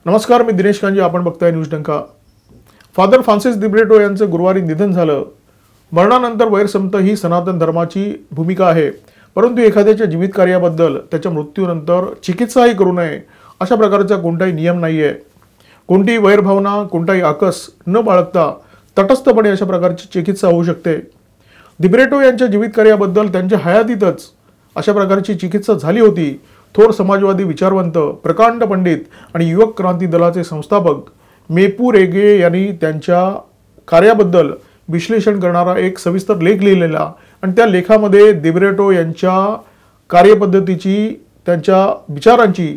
नमस्कार, मी दिनेश कांजी. आपण बघताय न्यूज डंका. फादर फ्रान्सिस दिब्रिटो यांचं गुरुवारी निधन झालं. मरणानंतर वैरसमता ही सनातन धर्माची भूमिका आहे, परंतु एखाद्याच्या जीवित कार्याबद्दल त्याच्या मृत्यूनंतर चिकित्साही करू नये अशा प्रकारचा कोणताही नियम नाहीये. कोणतीही वैरभावना, कोणताही आकस न बाळगता तटस्थपणे अशा प्रकारची चिकित्सा होऊ शकते. दिब्रिटो यांच्या जीवित कार्याबद्दल त्यांच्या हयातीतच अशा प्रकारची चिकित्सा झाली होती. थोर समाजवादी विचारवंत, प्रकांड पंडित आणि युवक क्रांती दलाचे संस्थापक मेपू रेगे यांनी त्यांच्या कार्याबद्दल विश्लेषण करणारा एक सविस्तर लेख लिहिलेला आणि त्या लेखामध्ये दिब्रिटो यांच्या कार्यपद्धतीची, त्यांच्या विचारांची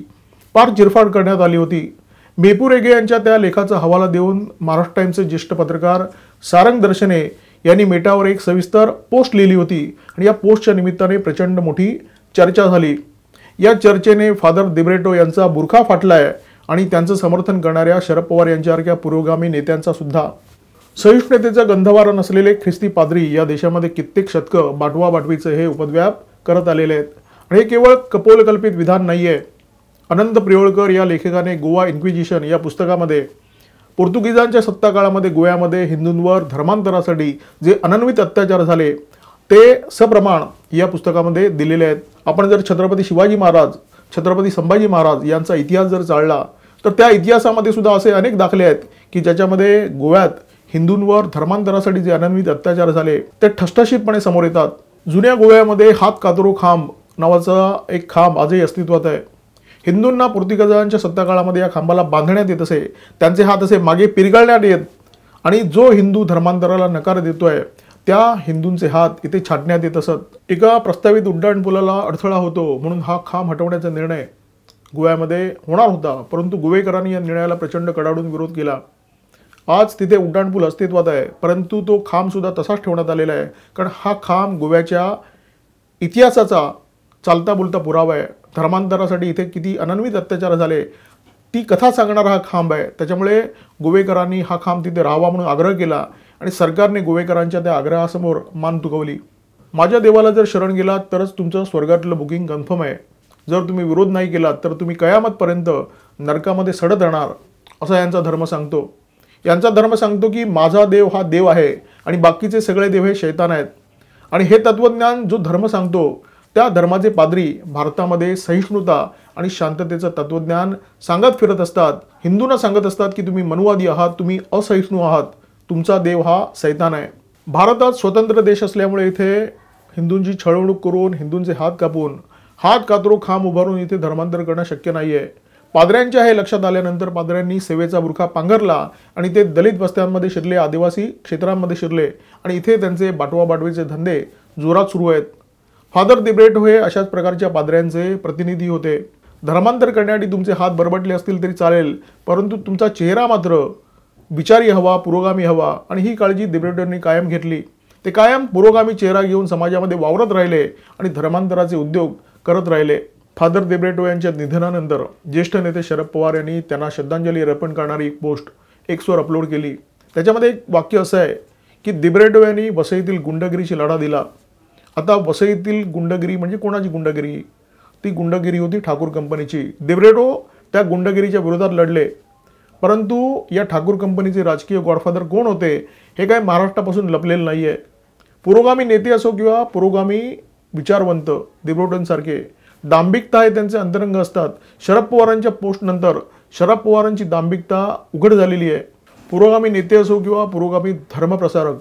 फार चिरफाड करण्यात आली होती. मेपू रेगे यांच्या त्या लेखाचा हवाला देऊन महाराष्ट्र टाइम्सचे ज्येष्ठ पत्रकार सारंग दर्शने यांनी मेटावर एक सविस्तर पोस्ट लिहिली होती आणि या पोस्टच्या निमित्ताने प्रचंड मोठी चर्चा झाली. या चर्चेने फादर दिब्रिटो यांचा बुरखा फाटलाय आणि त्यांचं समर्थन करणाऱ्या शरद पवार यांच्यासारख्या पुरोगामी नेत्यांचा सुद्धा. सहिष्णुतेचा गंधवारा नसलेले ख्रिस्ती पाद्री या देशामध्ये कित्येक शतकं बाटवाबाटवीचे हे उपद्व्याप करत आलेले आहेत आणि हे केवळ कपोलकल्पित विधान नाहीये. अनंत प्रियोळकर या लेखकाने गोवा इन्क्विजिशन या पुस्तकामध्ये पोर्तुगीजांच्या सत्ताकाळामध्ये गोव्यामध्ये हिंदूंवर धर्मांतरासाठी जे अनन्वित अत्याचार झाले ते सप्रमाण या पुस्तकामध्ये दिलेले आहेत. आपण जर छत्रपती शिवाजी महाराज, छत्रपती संभाजी महाराज यांचा इतिहास जर चाळला तर त्या इतिहासामध्ये सुद्धा असे अनेक दाखले आहेत की ज्याच्यामध्ये गोव्यात हिंदूंवर धर्मांतरासाठी जे अनन्वित अत्याचार झाले ते ठसठशीतपणे समोर येतात. जुन्या गोव्यामध्ये हात कातरो खांब नावाचा एक खांब आजही अस्तित्वात आहे. हिंदूंना पोर्तुगीजांच्या सत्ताकाळामध्ये या खांबाला बांधण्यात येत असे, त्यांचे हात असे मागे पिरगाळण्यात येत आणि जो हिंदू धर्मांतराला नकार देतोय त्या हिंदूंचे हात इथे छाटण्यात येत असत. एका प्रस्तावित उड्डाणपुलाला अडथळा होतो म्हणून हा खांब हटवण्याचा निर्णय गोव्यामध्ये होणार होता, परंतु गोवेकरांनी या निर्णयाला प्रचंड कडाडून विरोध केला. आज तिथे उड्डाणपूल अस्तित्वात आहे, परंतु तो खांब सुद्धा तसाच ठेवण्यात आलेला आहे, कारण हा खांब गोव्याच्या इतिहासाचा चालता बोलता पुरावा आहे. धर्मांतरासाठी इथे किती अनन्वित अत्याचार झाले ती कथा सांगणारा हा खांब आहे. त्याच्यामुळे गोवेकरांनी हा खांब तिथे राहावा म्हणून आग्रह केला आणि सरकारने गोवेकरांच्या त्या आग्रहासमोर मान तुकवली. माझ्या देवाला जर शरण गेलात तरच तुमचं स्वर्गातलं बुकिंग कन्फर्म आहे. जर तुम्ही विरोध नाही केलात तर तुम्ही कयामतपर्यंत नरकामध्ये सडत राहणार असा यांचा धर्म सांगतो. यांचा धर्म सांगतो की माझा देव हा देव आहे आणि बाकीचे सगळे देव हे शैतान आहेत. आणि हे तत्वज्ञान जो धर्म सांगतो त्या धर्माचे पाद्री भारतामध्ये सहिष्णुता आणि शांततेचं तत्वज्ञान सांगत फिरत असतात. हिंदूंना सांगत असतात की तुम्ही मनुवादी आहात, तुम्ही असहिष्णू आहात, तुमचा देव हा सैतान आहे. भारतात स्वतंत्र देश असल्यामुळे इथे हिंदूंची छळवणूक करून, हिंदूंचे हात कापून, हात कातरो खांब उभारून इथे धर्मांतर करणं शक्य नाही आहे. पाद्र्यांच्या हे लक्षात आल्यानंतर पाद्र्यांनी सेवेचा बुरखा पांघरला आणि ते दलित वस्त्यांमध्ये शिरले, आदिवासी क्षेत्रांमध्ये शिरले आणि इथे त्यांचे बाटवाबाटवीचे धंदे जोरात सुरू आहेत. फादर दिब्रिटो हे अशाच प्रकारच्या पाद्र्यांचे प्रतिनिधी होते. धर्मांतर करण्यासाठी तुमचे हात बरबटले असतील तरी चालेल, परंतु तुमचा चेहरा मात्र विचारी हवा, पुरोगामी हवा आणि ही काळजी दिब्रिटोंनी कायम घेतली. ते कायम पुरोगामी चेहरा घेऊन समाजामध्ये वावरत राहिले आणि धर्मांतराचे उद्योग करत राहिले. फादर दिब्रिटो यांच्या निधनानंतर ज्येष्ठ नेते शरद पवार यांनी त्यांना श्रद्धांजली अर्पण करणारी एक पोस्ट एक्सवर अपलोड केली. त्याच्यामध्ये एक वाक्य असं आहे की दिब्रिटो यांनी वसईतील गुंडगिरीची लढा दिला. आता वसईतील गुंडगिरी म्हणजे कोणाची गुंडगिरी? ती गुंडगिरी होती ठाकूर कंपनीची. दिब्रिटो त्या गुंडगिरीच्या विरोधात लढले, परंतु या ठाकूर कंपनीचे राजकीय गॉडफादर कोण होते हे काय महाराष्ट्रापासून लपलेलं नाही आहे. पुरोगामी नेते असो किंवा पुरोगामी विचारवंत दिब्रिटोंसारखे, दांभिकता हे त्यांचे अंतरंग असतात. शरद पवारांच्या पोस्टनंतर शरद पवारांची दांभिकता उघड झालेली आहे. पुरोगामी नेते असो किंवा पुरोगामी धर्मप्रसारक,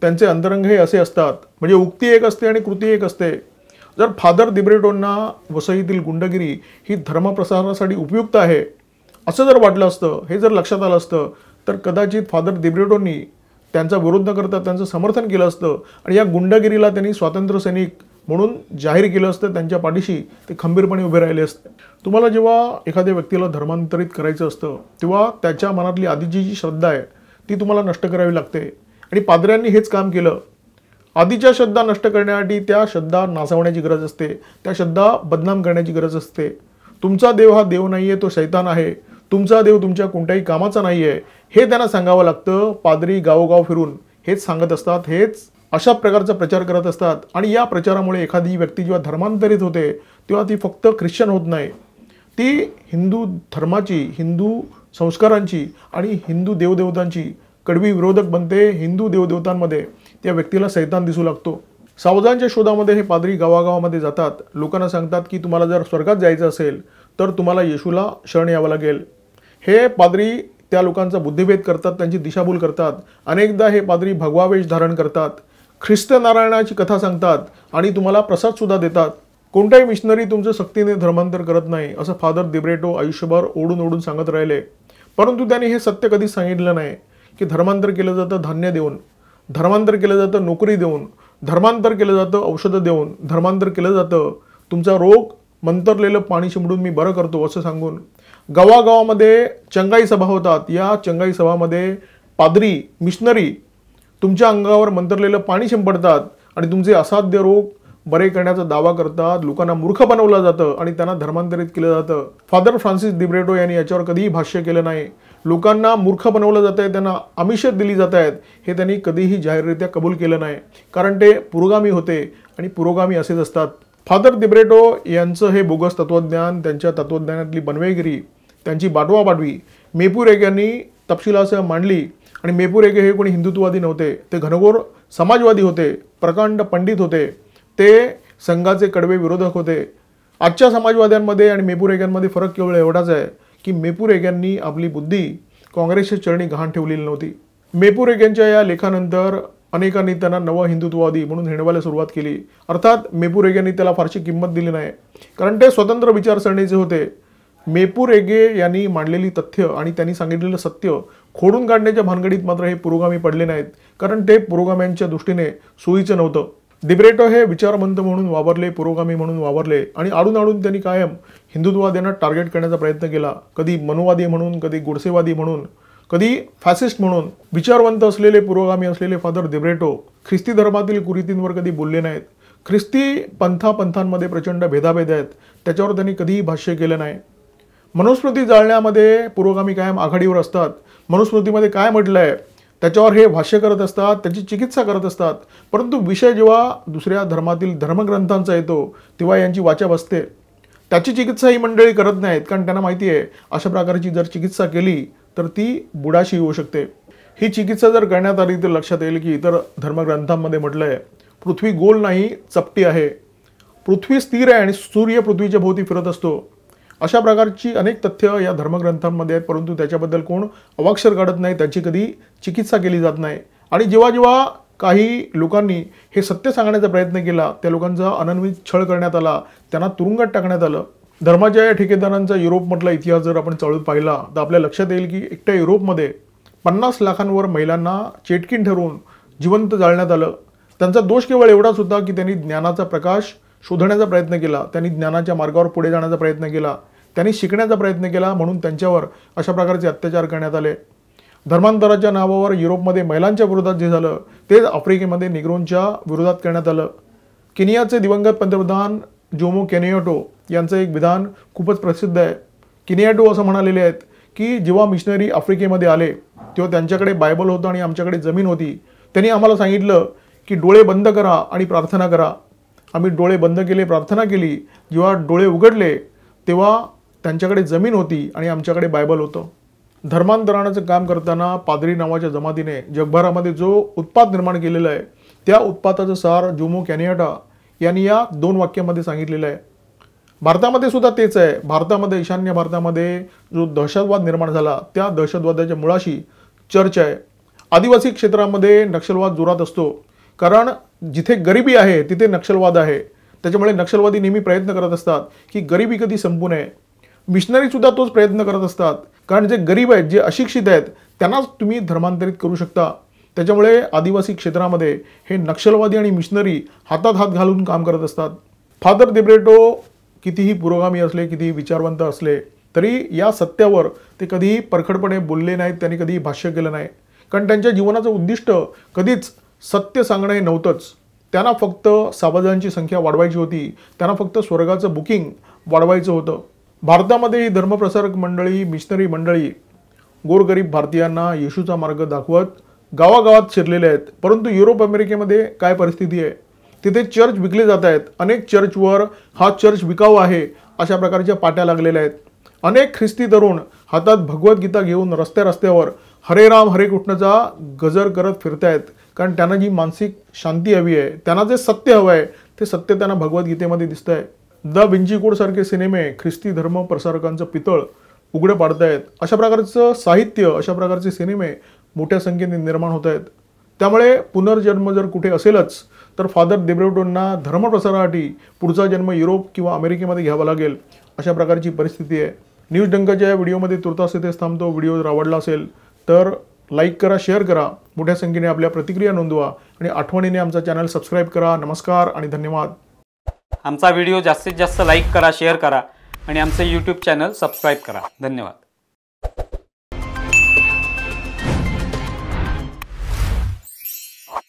त्यांचे अंतरंग हे असे असतात, म्हणजे उक्ती एक असते आणि कृती एक असते. जर फादर दिब्रिटोंना वसईतील गुंडगिरी ही धर्मप्रसारासाठी उपयुक्त आहे असं जर वाटलं असतं, हे जर लक्षात आलं असतं, तर कदाचित फादर दिब्रिटोंनी त्यांचा विरोध न करता त्यांचं समर्थन केलं असतं आणि या गुंडगिरीला त्यांनी स्वातंत्र्य सैनिक म्हणून जाहीर केलं असतं. त्यांच्या पाठीशी ते खंबीरपणे उभे राहिले असते. तुम्हाला जेव्हा एखाद्या व्यक्तीला धर्मांतरित करायचं असतं तेव्हा त्याच्या मनातली आधीची जी श्रद्धा आहे ती तुम्हाला नष्ट करावी लागते आणि पाद्र्यांनी हेच काम केलं. आधीच्या श्रद्धा नष्ट करण्यासाठी त्या श्रद्धा नाचवण्याची गरज असते, त्या श्रद्धा बदनाम करण्याची गरज असते. तुमचा देव हा देव नाही आहे, तो शैतान आहे. तुमचा देव तुमच्या कोणत्याही कामाचा नाही आहे हे त्यांना सांगावं लागतं. पाद्री गावोगाव फिरून हेच सांगत असतात, हेच अशा प्रकारचा प्रचार करत असतात आणि या प्रचारामुळे एखादी व्यक्ती जेव्हा धर्मांतरित होते तेव्हा ती फक्त ख्रिश्चन होत नाही, ती हिंदू धर्माची, हिंदू संस्कारांची आणि हिंदू देवदेवतांची कडवी विरोधक बनते. हिंदू देवदेवतांमध्ये त्या व्यक्तीला सैतान दिसू लागतो. सावधानच्या शोधामध्ये हे पादरी गावागावामध्ये जातात. लोकांना सांगतात की तुम्हाला जर स्वर्गात जायचं असेल तर तुम्हाला येशूला शरण यावं लागेल. हे पादरी त्या लोकांचा बुद्धिभेद करतात, त्यांची दिशाभूल करतात. अनेकदा हे पादरी भगवावेश धारण करतात, ख्रिस्त नारायणाची कथा सांगतात आणि तुम्हाला प्रसाद सुद्धा देतात. कोणताही मिशनरी तुमचं सक्तीने धर्मांतर करत नाही असं फादर दिब्रेटो आयुष्यभर ओढून ओढून सांगत राहिले. परंतु त्यांनी हे सत्य कधीच सांगितलं नाही की धर्मांतर केलं जातं धान्य देऊन, धर्मांतर केलं जातं नोकरी देऊन, धर्मांतर केलं जातं औषधं देऊन, धर्मांतर केलं जातं तुमचा रोग मंतरलेलं पाणी शिंपडून मी बरं करतो असं सांगून. गावागावामध्ये चंगाई सभा होतात. या चंगाई सभामध्ये पादरी मिशनरी तुमच्या अंगावर मंतरलेलं पाणी शिंपडतात आणि तुमचे असाध्य रोग बरे करण्याचा दावा करतात. लोकांना मूर्ख बनवलं जातं आणि त्यांना धर्मांतरित केलं जातं. फादर फ्रान्सिस दिब्रेटो यांनी याच्यावर कधीही भाष्य केलं नाही. लोकांना मूर्ख बनवलं जात आहे, त्यांना आमिषत दिली जात आहेत हे त्यांनी कधीही जाहीररित्या कबूल केलं नाही, कारण ते पुरोगामी होते आणि पुरोगामी असेच असतात. फादर दिब्रेटो यांचं हे बोगस तत्त्वज्ञान, त्यांच्या तत्त्वज्ञानातली बनवेगिरी, त्यांची बाटवाबाटवी मेपुरेग यांनी तपशिलासह मांडली. आणि मेपुरेगे हे कोणी हिंदुत्ववादी नव्हते, ते घनघोर समाजवादी होते, प्रकांड पंडित होते, ते संघाचे कडवे विरोधक होते. आजच्या समाजवाद्यांमध्ये आणि मेपुरेग्यांमध्ये फरक केवळ एवढाच आहे की मेपुरेग्यांनी आपली बुद्धी काँग्रेसच्या चरणी गहाण ठेवलेली नव्हती. मेपुरेग्यांच्या या लेखानंतर अनेकांनी त्यांना नव हिंदुत्ववादी म्हणून हिणवायला सुरुवात केली. अर्थात मेपुरेग्यांनी त्याला फारशी किंमत दिली नाही, कारण ते स्वतंत्र विचारसरणीचे होते. मेपुरेगे यांनी मांडलेली तथ्य आणि त्यांनी सांगितलेलं सत्य खोडून काढण्याच्या भानगडीत मात्र हे पुरोगामी पडले नाहीत, कारण ते पुरोगाम्यांच्या दृष्टीने सोयीचं नव्हतं. दिब्रेटो हे विचारवंत म्हणून वावरले, पुरोगामी म्हणून वावरले आणि आडून आडून त्यांनी कायम हिंदुत्ववाद्यांना टार्गेट करण्याचा प्रयत्न केला. कधी मनुवादी म्हणून, कधी गोडसेवादी म्हणून, कधी फॅसिस्ट म्हणून. विचारवंत असलेले, पुरोगामी असलेले फादर दिब्रेटो ख्रिस्ती धर्मातील कुरीतींवर कधी बोलले नाहीत. ख्रिस्ती पंथांमध्ये प्रचंड भेदाभेद आहेत, त्याच्यावर त्यांनी कधीही भाष्य केलं नाही. मनुस्मृती जाळण्यामध्ये पुरोगामी कायम आघाडीवर असतात. मनुस्मृतीमध्ये काय म्हटलं आहे त्याच्यावर हे भाष्य करत असतात, त्याची चिकित्सा करत असतात. परंतु विषय जेव्हा दुसऱ्या धर्मातील धर्मग्रंथांचा येतो तेव्हा यांची वाचा बसते. त्याची चिकित्सा ही मंडळी करत नाहीत, कारण त्यांना माहिती आहे अशा प्रकारची जर चिकित्सा केली तर ती बुडाशी होऊ शकते. ही चिकित्सा जर करण्यात आली तर लक्षात येईल की इतर धर्मग्रंथांमध्ये म्हटलं आहे पृथ्वी गोल नाही, चपटी आहे. पृथ्वी स्थिर आहे आणि सूर्य पृथ्वीच्या भोवती फिरत असतो. अशा प्रकारची अनेक तथ्य या धर्मग्रंथांमध्ये आहेत, परंतु त्याच्याबद्दल कोण अवाक्षर काढत नाही, त्याची कधी चिकित्सा केली जात नाही. आणि जेव्हा जेव्हा काही लोकांनी हे सत्य सांगण्याचा प्रयत्न केला त्या लोकांचा अनन्वित छळ करण्यात आला, त्यांना तुरुंगात टाकण्यात आलं. धर्माच्या या ठेकेदारांचा युरोपमधला इतिहास जर आपण चाळून पाहिला तर आपल्या लक्षात येईल की एकट्या युरोपमध्ये 50 लाखांवर महिलांना चेटकीन ठरवून जिवंत जाळण्यात आलं. त्यांचा दोष केवळ एवढाच होता की त्यांनी ज्ञानाचा प्रकाश शोधण्याचा प्रयत्न केला, त्यांनी ज्ञानाच्या मार्गावर पुढे जाण्याचा प्रयत्न केला, त्यांनी शिकण्याचा प्रयत्न केला, म्हणून त्यांच्यावर अशा प्रकारचे अत्याचार करण्यात आले. धर्मांतराच्या नावावर युरोपमध्ये महिलांच्या विरोधात जे झालं तेच आफ्रिकेमध्ये निग्रोंच्या विरोधात करण्यात आलं. केनियाचे दिवंगत पंतप्रधान जोमो केनियाटो यांचं एक विधान खूपच प्रसिद्ध आहे. केनियाटो असं म्हणालेले आहेत की जेव्हा मिशनरी आफ्रिकेमध्ये आले तेव्हा त्यांच्याकडे बायबल होतं आणि आमच्याकडे जमीन होती. त्यांनी आम्हाला सांगितलं की डोळे बंद करा आणि प्रार्थना करा. आम्ही डोळे बंद केले, प्रार्थना केली. जेव्हा डोळे उघडले तेव्हा त्यांच्याकडे जमीन होती आणि आमच्याकडे बायबल होतं. धर्मांतरणाचं काम करताना पादरी नावाच्या जमातीने जगभरामध्ये जो उत्पात निर्माण केलेला आहे त्या उत्पाताचं सार जोमो केनियाटा यांनी या 2 वाक्यामध्ये सांगितलेलं आहे. भारतामध्ये सुद्धा तेच आहे. भारतामध्ये, ईशान्य भारतामध्ये जो दहशतवाद निर्माण झाला त्या दहशतवादाच्या मुळाशी चर्च आहे. आदिवासी क्षेत्रामध्ये नक्षलवाद जोरात असतो, कारण जिथे गरिबी आहे तिथे नक्षलवाद आहे. त्याच्यामुळे नक्षलवादी नेहमी प्रयत्न करत असतात की गरिबी कधी संपू नये. मिशनरीसुद्धा तोच प्रयत्न करत असतात, कारण जे गरीब आहेत, जे अशिक्षित आहेत त्यांनाच तुम्ही धर्मांतरित करू शकता. त्याच्यामुळे आदिवासी क्षेत्रामध्ये हे नक्षलवादी आणि मिशनरी हातात हात घालून काम करत असतात. फादर दिब्रेटो कितीही पुरोगामी असले, कितीही विचारवंत असले तरी या सत्यावर ते कधीही परखडपणे बोलले नाहीत, त्यांनी कधीही भाष्य केलं नाही, कारण त्यांच्या जीवनाचं उद्दिष्ट कधीच सत्य सांगणं हे नव्हतंच. त्यांना फक्त सावधानांची संख्या वाढवायची होती, त्यांना फक्त स्वर्गाचं बुकिंग वाढवायचं होतं. भारतामध्ये ही धर्मप्रसारक मंडळी, मिशनरी मंडळी गोरगरीब भारतीयांना येशूचा मार्ग दाखवत गावागावात शिरलेले आहेत. परंतु युरोप अमेरिकेमध्ये काय परिस्थिती आहे, तिथे चर्च विकले जात आहेत. अनेक चर्चवर हा चर्च विकाऊ आहे अशा प्रकारच्या पाट्या लागलेल्या आहेत. अनेक ख्रिस्ती तरुण हातात भगवद्गीता घेऊन रस्त्यावर हरे राम हरे कृष्णचा गजर करत फिरतायत, कारण त्यांना जी मानसिक शांती हवी आहे, त्यांना जे सत्य हवं आहे ते सत्य त्यांना भगवद्गीतेमध्ये दिसतंय. द विंची कोड सारखे सिनेमे ख्रिस्ती धर्म प्रसारकांचं पितळ उघडं पाडतायत. अशा प्रकारचं साहित्य, अशा प्रकारचे सिनेमे मोठ्या संख्येने निर्माण होत आहेत. त्यामुळे पुनर्जन्म जर कुठे असेलच तर फादर दिब्रिटोंना धर्मप्रसारासाठी पुढचा जन्म युरोप किंवा अमेरिकेमध्ये घ्यावा लागेल, अशा प्रकारची परिस्थिती आहे. न्यूज डंकाच्या या व्हिडिओमध्ये तुर्तास इथेच थांबतो. व्हिडिओ जर आवडला असेल तर लाईक करा, शेअर करा, मोठ्या संख्येने आपल्या प्रतिक्रिया नोंदवा आणि आठवणीने आमचा चॅनल सबस्क्राईब करा. नमस्कार आणि धन्यवाद. आमचा व्हिडिओ जास्तीत जास्त लाईक करा, शेअर करा आणि आमचे यूट्यूब चॅनल सबस्क्राईब करा. धन्यवाद.